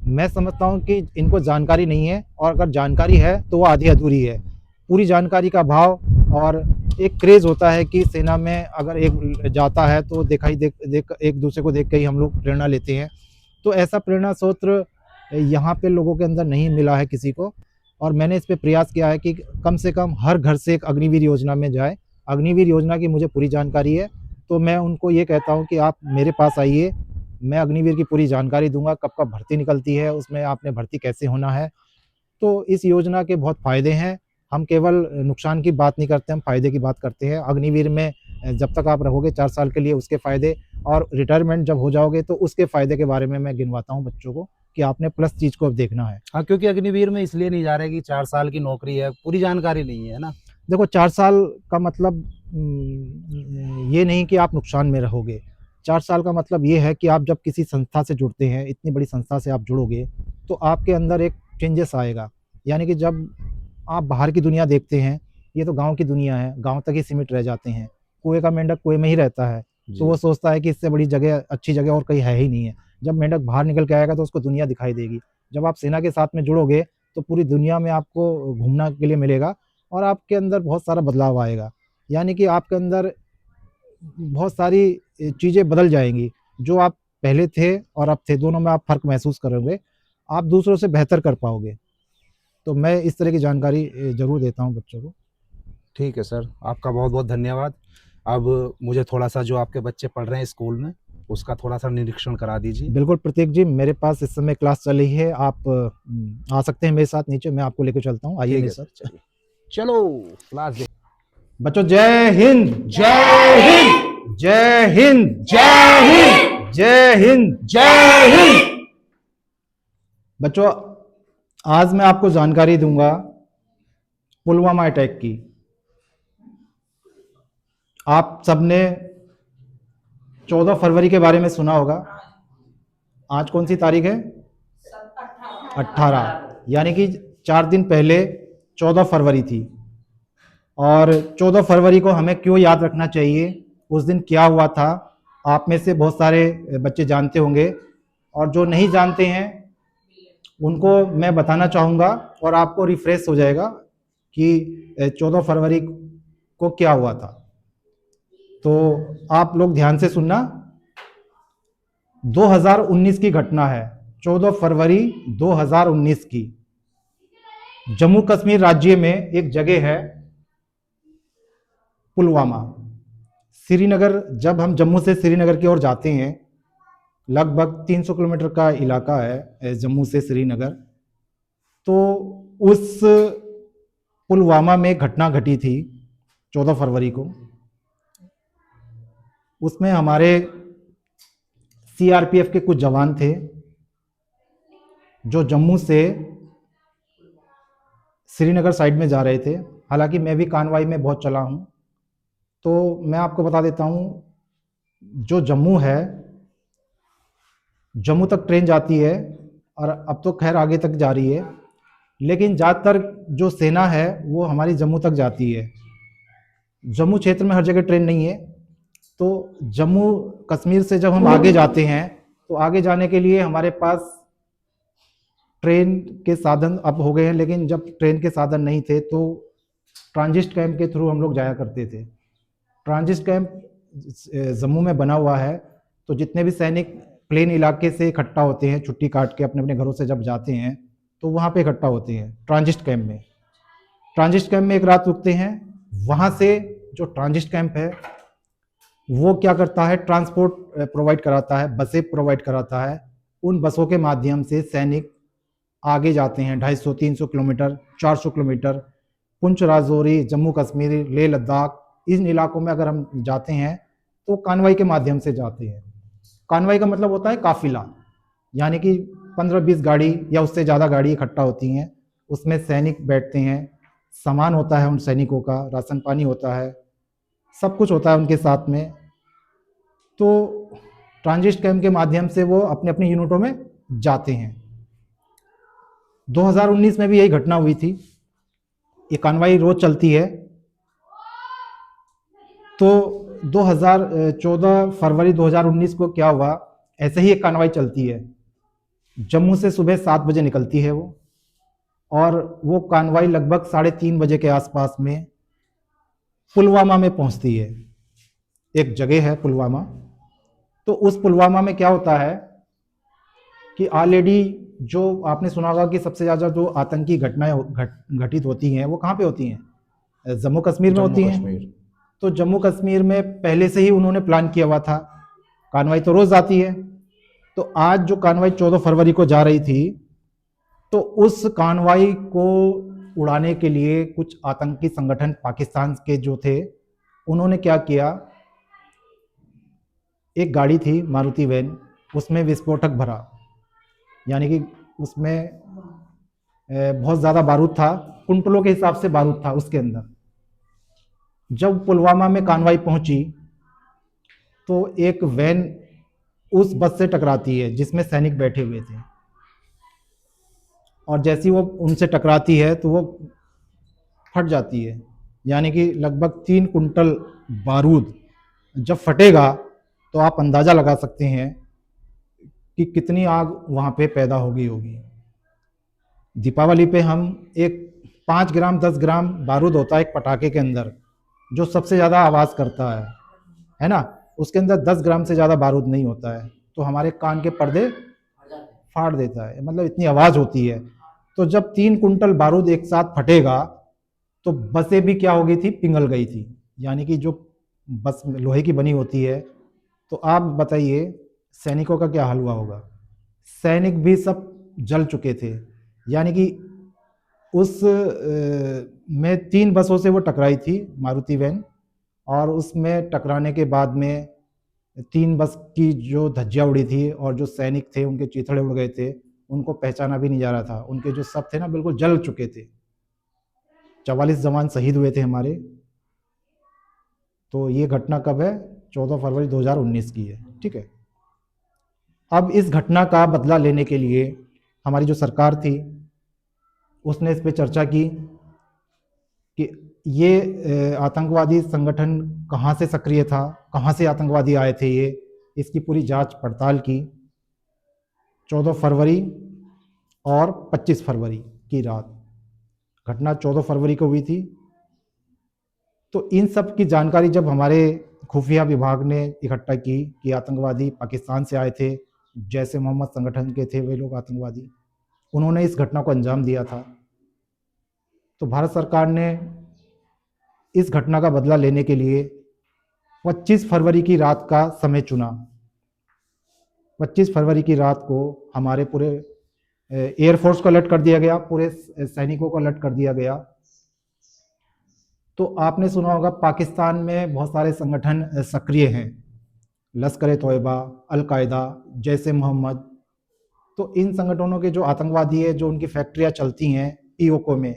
मैं समझता हूँ कि इनको जानकारी नहीं है, और अगर जानकारी है तो वो आधी-अधूरी है। पूरी जानकारी का अभाव, और एक क्रेज़ होता है कि सेना में अगर एक जाता है तो देख एक दूसरे को देख के ही हम लोग प्रेरणा लेते हैं। तो ऐसा प्रेरणा स्रोत यहाँ पे लोगों के अंदर नहीं मिला है किसी को, और मैंने इस पे प्रयास किया है कि कम से कम हर घर से एक अग्निवीर योजना में जाए। अग्निवीर योजना की मुझे पूरी जानकारी है, तो मैं उनको ये कहता हूँ कि आप मेरे पास आइए, मैं अग्निवीर की पूरी जानकारी दूँगा, कब-कब भर्ती निकलती है, उसमें आपने भर्ती कैसे होना है। तो इस योजना के बहुत फ़ायदे हैं। हम केवल नुकसान की बात नहीं करते, हम फ़ायदे की बात करते हैं। अग्निवीर में जब तक आप रहोगे 4 साल के लिए, उसके फ़ायदे, और रिटायरमेंट जब हो जाओगे तो उसके फ़ायदे के बारे में मैं गिनवाता हूँ बच्चों को, कि आपने प्लस चीज़ को अब देखना है। हाँ, क्योंकि अग्निवीर में इसलिए नहीं जा रहे कि 4 साल की नौकरी है, पूरी जानकारी नहीं है ना? देखो, 4 साल का मतलब ये नहीं कि आप नुकसान में रहोगे। 4 साल का मतलब ये है कि आप जब किसी संस्था से जुड़ते हैं, इतनी बड़ी संस्था से आप जुड़ोगे, तो आपके अंदर एक चेंजेस आएगा। यानी कि जब आप बाहर की दुनिया देखते हैं, ये तो गाँव की दुनिया है, गाँव तक ही सीमित रह जाते हैं। कुएँ का मेंढक कुएँ में ही रहता है, तो वो सोचता है कि इससे बड़ी जगह, अच्छी जगह और कहीं है ही नहीं है। जब मेंढक बाहर निकल के आएगा तो उसको दुनिया दिखाई देगी। जब आप सेना के साथ में जुड़ोगे, तो पूरी दुनिया में आपको घूमना के लिए मिलेगा, और आपके अंदर बहुत सारा बदलाव आएगा। यानी कि आपके अंदर बहुत सारी चीज़ें बदल जाएँगी। जो आप पहले थे और अब थे, दोनों में आप फ़र्क महसूस करोगे। आप दूसरों से बेहतर कर पाओगे। तो मैं इस तरह की जानकारी ज़रूर देता हूँ बच्चों को। ठीक है सर, आपका बहुत-बहुत धन्यवाद। अब मुझे थोड़ा-सा जो आपके बच्चे पढ़ रहे हैं स्कूल में, उसका थोड़ा-सा निरीक्षण करा दीजिए। बिल्कुल प्रतीक जी, मेरे पास इस समय क्लास चल रही है। आप आ सकते हैं मेरे साथ नीचे, मैं आपको लेके चलता हूँ। आइए ठीक मेरे है साथ। सर, चलिए। चलो, क्लास दे। बच्चों, जय हिंद! जय हिंद! जय हिंद! जय हिंद! जय हिंद! जय हिंद! बच्चों, आज मैं आपको जानकारी दूंगा पुलवामा अटैक की। आप सबने 14 फरवरी के बारे में सुना होगा। आज कौन सी तारीख है? 18। यानी कि 4 दिन पहले 14 फरवरी थी। और 14 फरवरी को हमें क्यों याद रखना चाहिए, उस दिन क्या हुआ था, आप में से बहुत सारे बच्चे जानते होंगे, और जो नहीं जानते हैं उनको मैं बताना चाहूँगा, और आपको रिफ्रेश हो जाएगा कि 14 फरवरी को क्या हुआ था। तो आप लोग ध्यान से सुनना। 2019 की घटना है, 14 फरवरी 2019 की। जम्मू कश्मीर राज्य में एक जगह है पुलवामा। श्रीनगर, जब हम जम्मू से श्रीनगर की ओर जाते हैं, लगभग 300 किलोमीटर का इलाका है जम्मू से श्रीनगर, तो उस पुलवामा में घटना घटी थी 14 फरवरी को। उसमें हमारे सीआरपीएफ के कुछ जवान थे जो जम्मू से श्रीनगर साइड में जा रहे थे। हालांकि मैं भी कानवाई में बहुत चला हूँ, तो मैं आपको बता देता हूँ, जो जम्मू है, जम्मू तक ट्रेन जाती है और अब तो खैर आगे तक जा रही है, लेकिन ज़्यादातर जो सेना है वो हमारी जम्मू तक जाती है। जम्मू क्षेत्र में हर जगह ट्रेन नहीं है, तो जम्मू कश्मीर से जब हम आगे जाते हैं तो आगे जाने के लिए हमारे पास ट्रेन के साधन अब हो गए हैं, लेकिन जब ट्रेन के साधन नहीं थे तो ट्रांजिट कैंप के थ्रू हम लोग जाया करते थे। ट्रांजिट कैंप जम्मू में बना हुआ है, तो जितने भी सैनिक प्लेन इलाके से इकट्ठा होते हैं, छुट्टी काट के अपने अपने घरों से जब जाते हैं तो वहाँ पे इकट्ठा होते हैं ट्रांजिट कैंप में। ट्रांजिट कैंप में एक रात रुकते हैं। वहाँ से जो ट्रांजिट कैंप है वो क्या करता है, ट्रांसपोर्ट प्रोवाइड कराता है, बसें प्रोवाइड कराता है। उन बसों के माध्यम से सैनिक आगे जाते हैं 250-300 किलोमीटर, 400 किलोमीटर, पुंछ, राजौरी, जम्मू कश्मीर, लेह लद्दाख, इन इलाकों में अगर हम जाते हैं तो कानवाई के माध्यम से जाते हैं। कानवाई का मतलब होता है काफिला, यानी कि 15-20 गाड़ी या उससे ज़्यादा गाड़ी इकट्ठा होती हैं, उसमें सैनिक बैठते हैं, सामान होता है उन सैनिकों का, राशन पानी होता है, सब कुछ होता है उनके साथ में। तो ट्रांजिट कैंप के माध्यम से वो अपने अपनी यूनिटों में जाते हैं। 2019 में भी यही घटना हुई थी। ये कानवाई रोज चलती है। तो 2014 फरवरी 2019 को क्या हुआ, ऐसे ही एक कानवाई चलती है। जम्मू से सुबह 7 बजे निकलती है वो, और वो कानवाई लगभग 3:30 बजे के आसपास में पुलवामा में पहुंचती है। एक जगह है पुलवामा। तो उस पुलवामा में क्या होता है कि ऑलरेडी जो आपने सुना होगा कि सबसे ज़्यादा जो आतंकी घटनाएं घटित होती हैं वो कहाँ पे होती हैं, जम्मू कश्मीर में होती हैं। तो जम्मू कश्मीर में पहले से ही उन्होंने प्लान किया हुआ था। कानवाई तो रोज़ आती है, तो आज जो कानवाई 14 फरवरी को जा रही थी, तो उस कानवाई को उड़ाने के लिए कुछ आतंकी संगठन पाकिस्तान के जो थे, उन्होंने क्या किया, एक गाड़ी थी मारुति वैन, उसमें विस्फोटक भरा, यानी कि उसमें बहुत ज़्यादा बारूद था, कुंटलों के हिसाब से बारूद था उसके अंदर। जब पुलवामा में कानवाई पहुंची तो एक वैन उस बस से टकराती है जिसमें सैनिक बैठे हुए थे, और जैसी वो उनसे टकराती है तो वो फट जाती है, यानी कि लगभग 3 कुंटल बारूद जब फटेगा तो आप अंदाज़ा लगा सकते हैं कि कितनी आग वहाँ पे पैदा हो गई होगी। दीपावली पे हम एक 5 ग्राम 10 ग्राम बारूद होता है एक पटाखे के अंदर, जो सबसे ज़्यादा आवाज़ करता है ना, उसके अंदर 10 ग्राम से ज़्यादा बारूद नहीं होता है, तो हमारे कान के पर्दे फाड़ देता है, मतलब इतनी आवाज़ होती है। तो जब 3 कुंटल बारूद एक साथ फटेगा तो बसें भी क्या हो गई थी, पिघल गई थी, यानी कि जो बस लोहे की बनी होती है। तो आप बताइए सैनिकों का क्या हाल हुआ होगा। सैनिक भी सब जल चुके थे, यानी कि उस में 3 बसों से वो टकराई थी मारुति वैन, और उसमें टकराने के बाद में 3 बस की जो धज्जियाँ उड़ी थी और जो सैनिक थे उनके चीथड़े उड़ गए थे, उनको पहचाना भी नहीं जा रहा था, उनके जो सब थे ना बिल्कुल जल चुके थे। 44 जवान शहीद हुए थे हमारे। तो ये घटना कब है, 14 फरवरी 2019 की है, ठीक है। अब इस घटना का बदला लेने के लिए हमारी जो सरकार थी उसने इस पे चर्चा की कि ये आतंकवादी संगठन कहाँ से सक्रिय था, कहाँ से आतंकवादी आए थे, ये इसकी पूरी जांच पड़ताल की। 14 फरवरी और 25 फरवरी की रात, घटना 14 फरवरी को हुई थी। तो इन सब की जानकारी जब हमारे खुफिया विभाग ने इकट्ठा की कि आतंकवादी पाकिस्तान से आए थे जैसे मोहम्मद संगठन के थे वे लोग आतंकवादी, उन्होंने इस घटना को अंजाम दिया था। तो भारत सरकार ने इस घटना का बदला लेने के लिए 25 फरवरी की रात का समय चुना। 25 फरवरी की रात को हमारे पूरे एयरफोर्स को अलर्ट कर दिया गया, पूरे सैनिकों को अलर्ट कर दिया गया। तो आपने सुना होगा पाकिस्तान में बहुत सारे संगठन सक्रिय हैं, लश्कर-ए-तोयबा, अल-कायदा, जैसे मोहम्मद। तो इन संगठनों के जो आतंकवादी है, जो उनकी फैक्ट्रियां चलती हैं पीओके में,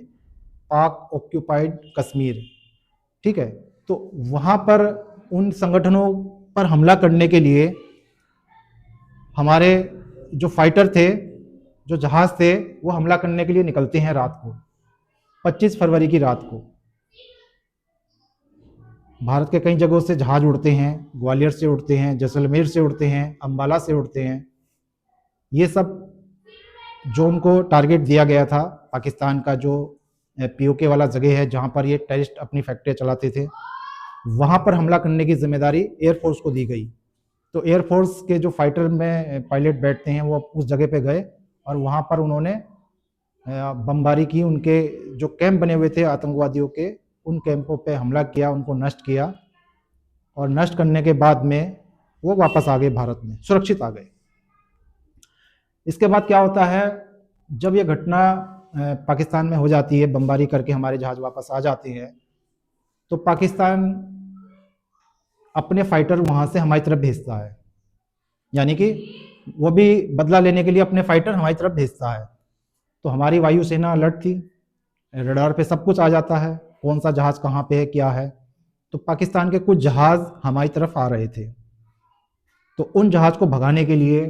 पाक ऑक्यूपाइड कश्मीर, ठीक है, तो वहाँ पर उन संगठनों पर हमला करने के लिए हमारे जो फाइटर थे, जो जहाज़ थे, वो हमला करने के लिए निकलते हैं रात को, 25 फरवरी की रात को। भारत के कई जगहों से जहाज़ उड़ते हैं, ग्वालियर से उड़ते हैं, जैसलमेर से उड़ते हैं, अम्बाला से उड़ते हैं। ये सब जो उनको टारगेट दिया गया था, पाकिस्तान का जो पीओके वाला जगह है जहाँ पर ये टेररिस्ट अपनी फैक्ट्रियाँ चलाते थे, वहाँ पर हमला करने की जिम्मेदारी एयरफोर्स को दी गई। तो एयरफोर्स के जो फाइटर में पायलट बैठते हैं वो उस जगह पे गए और वहाँ पर उन्होंने बमबारी की। उनके जो कैंप बने हुए थे आतंकवादियों के, उन कैंपों पे हमला किया, उनको नष्ट किया, और नष्ट करने के बाद में वो वापस आ गए भारत में, सुरक्षित आ गए। इसके बाद क्या होता है, जब ये घटना पाकिस्तान में हो जाती है, बमबारी करके हमारे जहाज़ वापस आ जाते हैं, तो पाकिस्तान अपने फाइटर वहाँ से हमारी तरफ भेजता है, यानी कि वो भी बदला लेने के लिए अपने फाइटर हमारी तरफ भेजता है। तो हमारी वायुसेना अलर्ट थी, रडार पे सब कुछ आ जाता है, कौन सा जहाज़ कहाँ पे है, क्या है। तो पाकिस्तान के कुछ जहाज़ हमारी तरफ आ रहे थे, तो उन जहाज़ को भगाने के लिए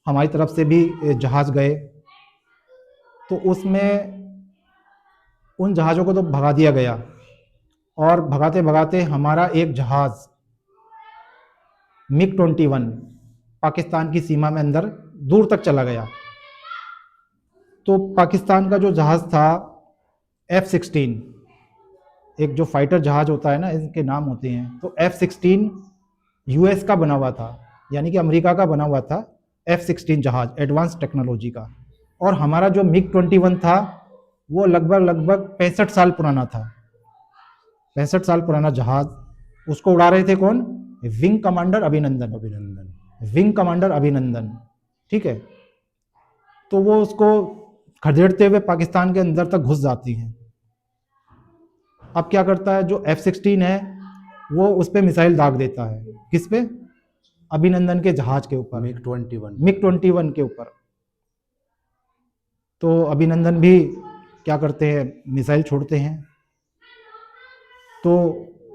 हमारी तरफ से भी जहाज़ गए। तो उसमें उन जहाज़ों को तो भगा दिया गया, और भगाते भगाते हमारा एक जहाज़ MiG-21 पाकिस्तान की सीमा में अंदर दूर तक चला गया। तो पाकिस्तान का जो जहाज़ था F-16, एक जो फाइटर जहाज़ होता है ना, इनके नाम होते हैं, तो F-16 US का बना हुआ था, यानी कि अमेरिका का बना हुआ था F-16 जहाज़, एडवांस टेक्नोलॉजी का। और हमारा जो MiG-21 था वो लगभग 65 साल पुराना था, 65 साल पुराना जहाज़। उसको उड़ा रहे थे कौन? विंग कमांडर अभिनंदन, विंग कमांडर अभिनंदन, ठीक है। तो वो उसको खदेड़ते हुए पाकिस्तान के अंदर तक घुस जाती हैं। अब क्या करता है, जो F-16 है वो उस पर मिसाइल दाग देता है। किस पे? अभिनंदन के जहाज के ऊपर, MiG-21 के ऊपर। तो अभिनंदन भी क्या करते हैं, मिसाइल छोड़ते हैं। तो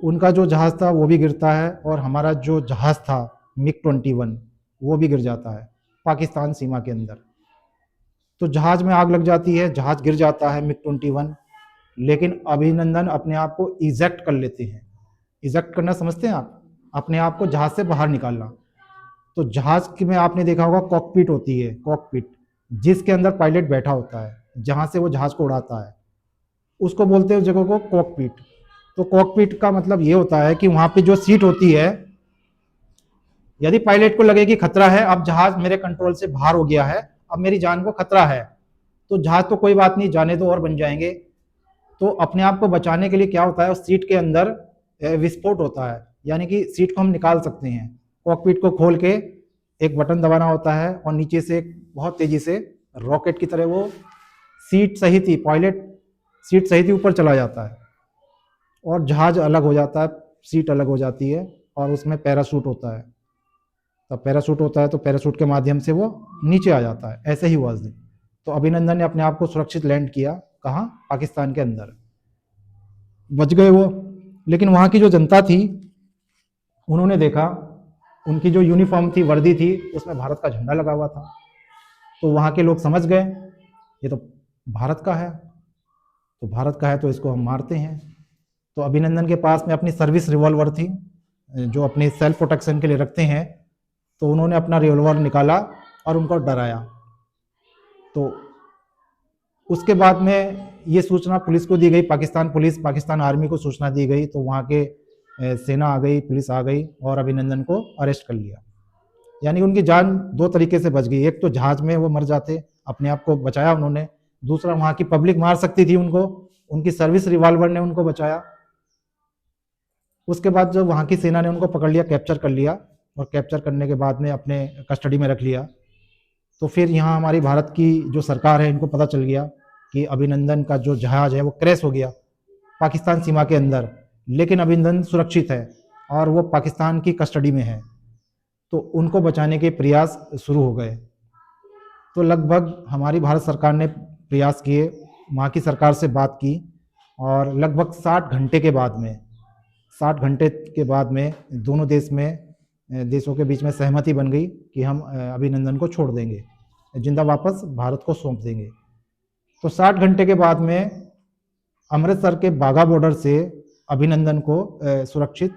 उनका जो जहाज़ था वो भी गिरता है, और हमारा जो जहाज़ था MiG-21 वो भी गिर जाता है पाकिस्तान सीमा के अंदर। तो जहाज़ में आग लग जाती है, जहाज़ गिर जाता है MiG-21, लेकिन अभिनंदन अपने आप को इजेक्ट कर लेते हैं। इजेक्ट करना समझते हैं आप? अपने आप को जहाज़ से बाहर निकालना। तो जहाज़ में आपने देखा होगा कॉकपिट होती है, कॉकपिट, जिसके अंदर पायलट बैठा होता है, जहाँ से वो जहाज़ को उड़ाता है, उसको बोलते हैं उस जगह को कॉकपिट। तो कॉकपिट का मतलब ये होता है कि वहाँ पे जो सीट होती है, यदि पायलट को लगे कि खतरा है, अब जहाज़ मेरे कंट्रोल से बाहर हो गया है, अब मेरी जान को खतरा है, तो जहाज़ तो कोई बात नहीं, जाने दो और बन जाएंगे। तो अपने आप को बचाने के लिए क्या होता है, उस सीट के अंदर विस्फोट होता है, यानी कि सीट को हम निकाल सकते हैं। कॉकपिट को खोल के एक बटन दबाना होता है, और नीचे से बहुत तेज़ी से रॉकेट की तरह वो सीट सहित ही, पायलट सीट सहित ही ऊपर चला जाता है, और जहाज़ अलग हो जाता है, सीट अलग हो जाती है, और उसमें पैराशूट होता है। तब पैराशूट होता है तो पैराशूट के माध्यम से वो नीचे आ जाता है। ऐसे ही हुआ उस दिन। तो अभिनंदन ने अपने आप को सुरक्षित लैंड किया, कहाँ? पाकिस्तान के अंदर। बच गए वो, लेकिन वहाँ की जो जनता थी उन्होंने देखा, उनकी जो यूनिफॉर्म थी, वर्दी थी, उसमें भारत का झंडा लगा हुआ था। तो वहाँ के लोग समझ गए ये तो भारत का है, तो भारत का है तो इसको हम मारते हैं। तो अभिनंदन के पास में अपनी सर्विस रिवॉल्वर थी, जो अपने सेल्फ प्रोटेक्शन के लिए रखते हैं। तो उन्होंने अपना रिवॉल्वर निकाला और उनको डराया। तो उसके बाद में ये सूचना पुलिस को दी गई, पाकिस्तान पुलिस, पाकिस्तान आर्मी को सूचना दी गई। तो वहाँ के सेना आ गई, पुलिस आ गई और अभिनंदन को अरेस्ट कर लिया। यानी उनकी जान दो तरीके से बच गई। एक तो जहाज में वो मर जाते, अपने आप को बचाया उन्होंने। दूसरा, वहाँ की पब्लिक मार सकती थी उनको, उनकी सर्विस रिवॉल्वर ने उनको बचाया। उसके बाद जब वहाँ की सेना ने उनको पकड़ लिया, कैप्चर कर लिया, और कैप्चर करने के बाद में अपने कस्टडी में रख लिया, तो फिर यहाँ हमारी भारत की जो सरकार है, इनको पता चल गया कि अभिनंदन का जो जहाज़ है वो क्रैश हो गया पाकिस्तान सीमा के अंदर, लेकिन अभिनंदन सुरक्षित है और वो पाकिस्तान की कस्टडी में है। तो उनको बचाने के प्रयास शुरू हो गए। तो लगभग हमारी भारत सरकार ने प्रयास किए, वहाँ की सरकार से बात की, और लगभग 60 घंटे के बाद में दोनों देशों के बीच में सहमति बन गई कि हम अभिनंदन को छोड़ देंगे, जिंदा वापस भारत को सौंप देंगे। तो 60 घंटे के बाद में अमृतसर के बाघा बॉर्डर से अभिनंदन को सुरक्षित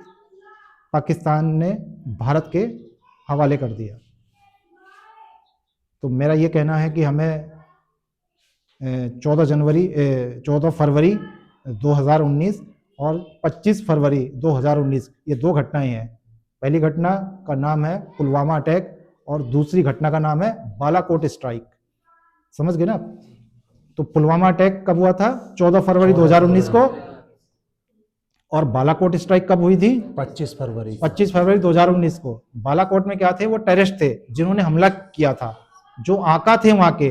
पाकिस्तान ने भारत के हवाले कर दिया। तो मेरा ये कहना है कि हमें 14 फरवरी 2019 और 25 फरवरी 2019 ये दो घटनाएं हैं। पहली घटना का नाम है पुलवामा अटैक और दूसरी घटना का नाम है बालाकोट स्ट्राइक। समझ गए ना आप? तो पुलवामा अटैक कब हुआ था? 14 फरवरी 2019 को। और बालाकोट स्ट्राइक कब हुई थी? 25 फरवरी 2019 को। बालाकोट में क्या थे? वो टेररिस्ट थे जिन्होंने हमला किया था। जो आका थे वहां के,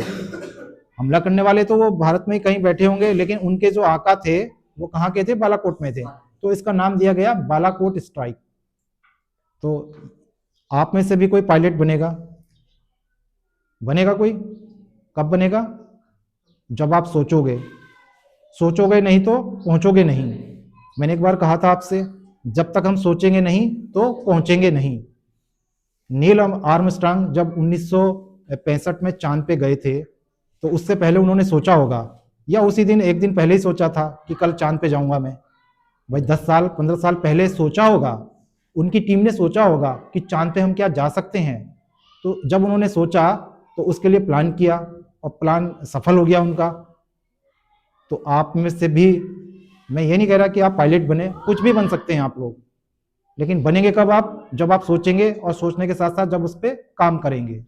हमला करने वाले तो वो भारत में ही कहीं बैठे होंगे, लेकिन उनके जो आका थे वो कहाँ के थे? बालाकोट में थे। तो इसका नाम दिया गया बालाकोट स्ट्राइक। तो आप में से भी कोई पायलट बनेगा कोई? कब बनेगा? जब आप सोचोगे नहीं तो पहुंचोगे नहीं। मैंने एक बार कहा था आपसे, जब तक हम सोचेंगे नहीं तो पहुंचेंगे नहीं। नील आर्मस्ट्रांग जब 1965 में चांद पे गए थे, तो उससे पहले उन्होंने सोचा होगा, या उसी दिन एक दिन पहले ही सोचा था कि कल चांद पे जाऊंगा मैं? भाई 10 साल 15 साल पहले सोचा होगा, उनकी टीम ने सोचा होगा कि चांद पे हम क्या जा सकते हैं। तो जब उन्होंने सोचा तो उसके लिए प्लान किया और प्लान सफल हो गया उनका। तो आप में से भी, मैं ये नहीं कह रहा कि आप पायलट बने, कुछ भी बन सकते हैं आप लोग, लेकिन बनेंगे कब आप? जब आप सोचेंगे और सोचने के साथ साथ जब उस पर काम करेंगे।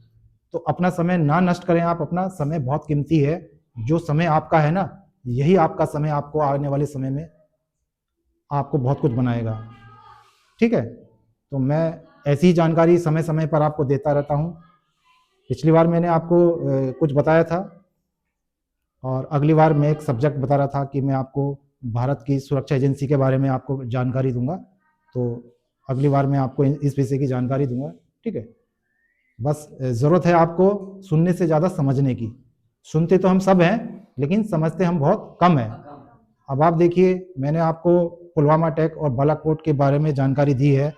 तो अपना समय ना नष्ट करें आप, अपना समय बहुत कीमती है। जो समय आपका है ना, यही आपका समय आपको आने वाले समय में आपको बहुत कुछ बनाएगा। ठीक है? तो मैं ऐसी जानकारी समय समय पर आपको देता रहता हूँ। पिछली बार मैंने आपको कुछ बताया था, और अगली बार मैं एक सब्जेक्ट बता रहा था कि मैं आपको भारत की सुरक्षा एजेंसी के बारे में आपको जानकारी दूंगा। तो अगली बार मैं आपको इस विषय की जानकारी दूंगा। ठीक है? बस ज़रूरत है आपको सुनने से ज़्यादा समझने की। सुनते तो हम सब हैं, लेकिन समझते हम बहुत कम हैं। अब आप देखिए, मैंने आपको पुलवामा अटैक और बालाकोट के बारे में जानकारी दी है।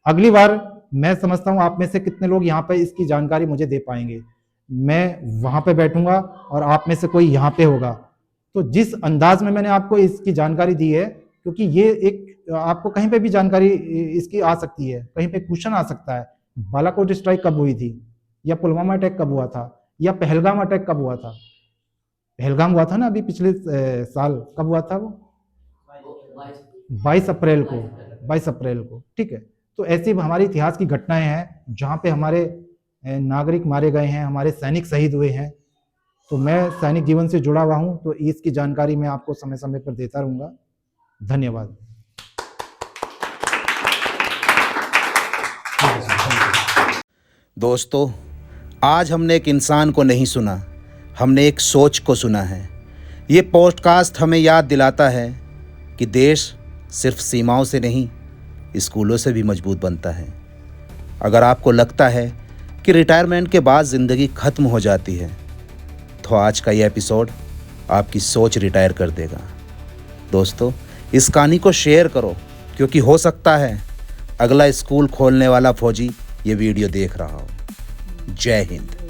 अगली बार मैं समझता हूँ आप में से कितने लोग यहाँ पे इसकी जानकारी मुझे दे पाएंगे। मैं वहाँ पे बैठूंगा और आप में से कोई यहाँ पे होगा। तो जिस अंदाज में मैंने आपको इसकी जानकारी दी है, क्योंकि ये एक आपको कहीं पे भी जानकारी इसकी आ सकती है, कहीं पे क्वेश्चन आ सकता है। बालाकोट स्ट्राइक कब हुई थी, या पुलवामा अटैक कब हुआ था, या पहलगाम अटैक कब हुआ था? पहलगाम हुआ था ना अभी पिछले साल। कब हुआ था वो? 22 अप्रैल को। ठीक है? तो ऐसी हमारे इतिहास की घटनाएं हैं जहाँ पे हमारे नागरिक मारे गए हैं, हमारे सैनिक शहीद हुए हैं। तो मैं सैनिक जीवन से जुड़ा हुआ हूँ, तो इसकी जानकारी मैं आपको समय समय पर देता रहूँगा। धन्यवाद। दोस्तों, आज हमने एक इंसान को नहीं सुना, हमने एक सोच को सुना है। ये पॉडकास्ट हमें याद दिलाता है कि देश सिर्फ सीमाओं से नहीं, स्कूलों से भी मजबूत बनता है। अगर आपको लगता है कि रिटायरमेंट के बाद ज़िंदगी ख़त्म हो जाती है, तो आज का ये एपिसोड आपकी सोच रिटायर कर देगा। दोस्तों, इस कहानी को शेयर करो, क्योंकि हो सकता है अगला स्कूल खोलने वाला फौजी ये वीडियो देख रहा हो। जय हिंद।